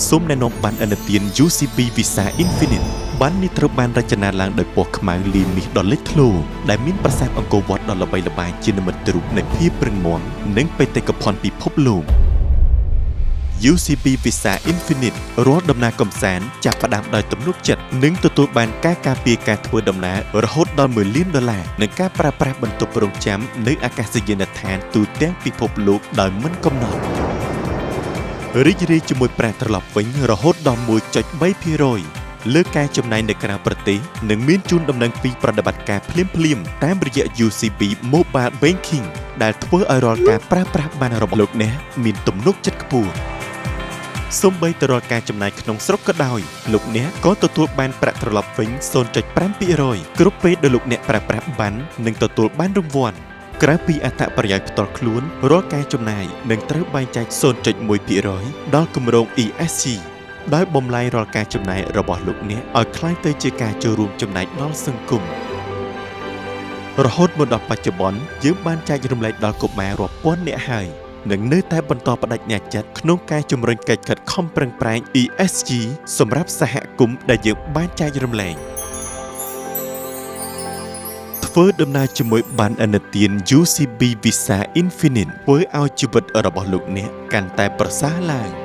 សូមណែនាំបានឥណទាន UCB Visa Infinite បាននេះត្រូវបានរចនាឡើងដោយពណ៌ខ្មៅលាយមាសដ៏លេចធ្លោដែលមានប្រាសាទអង្គរវត្តដ៏ល្បីល្បាញជានិមិត្តរូបនៃភាពរឹងមាំនិងបេតិកភណ្ឌពិភពលោក UCB Visa Infinite រាល់ដំណើរកម្សាន្តចាប់ផ្ដើមដោយទំនុកចិត្តនិងទទួលបានការការពារការធ្វើដំណើររហូតដល់$1 លាននិងការប្រើប្រាស់បន្ទប់រង់ចាំនៅអាកាសយានដ្ឋានទូទាំងពិភពលោកដោយមិនកំណត់រីករាយជាមួយប្រាក់ត្រឡប់វិញរហូតដល់ 1.3% លើការចំណាយនៅក្រៅប្រទេសនិងមានជូនដំណឹងពីប្រតិបត្តិការភ្លាមៗតាមរយៈ UCB Mobile Banking ដែលធ្វើឲ្យរាល់ការប្រើប្រាស់បានរបស់លោកអ្នកមានទំនុកចិត្តខ្ពស់សូម្បីតែរាល់ការចំណាយក្នុងស្រុកក៏ដោយលោកអ្នកក៏ទទួលបានប្រាក់ត្រឡប់វិញ 0.5% គ្រប់ពេលដែលលោកអ្នកប្រើប្រាស់បាននិងទទួលបានរង្វាន់ក្រៅពីអត្ថប្រយោជន៍ផ្ទាល់ខ្លួនរាល់ការចំណាយនឹងត្រូវបែងចែក 0.1% ដល់គម្រោង ESG ដោយបំលែងរាល់ការចំណាយរបស់លោកអ្នកឲ្យคล้ายទៅជាការចូលរួមចំណែកដល់សង្គមរហូតមកដល់បច្ចុប្បន្នយើងបានចែករំលែកដល់កុមាររាប់ពាន់នាក់ហើយនឹងនៅតែបន្តបដិញ្ញាចិត្តក្នុងការជំរុញកិច្ចខិតខំប្រឹងប្រែង ESG សម្រាប់សហគមន៍ដែលយើងបានចែករំលែកធ្វើដំណើរជាមួយបានឥណទាន UCB Visa Infinite ធ្វើឲ្យជីវិតរបស់លោកអ្នកកាន់តែប្រសើរឡើង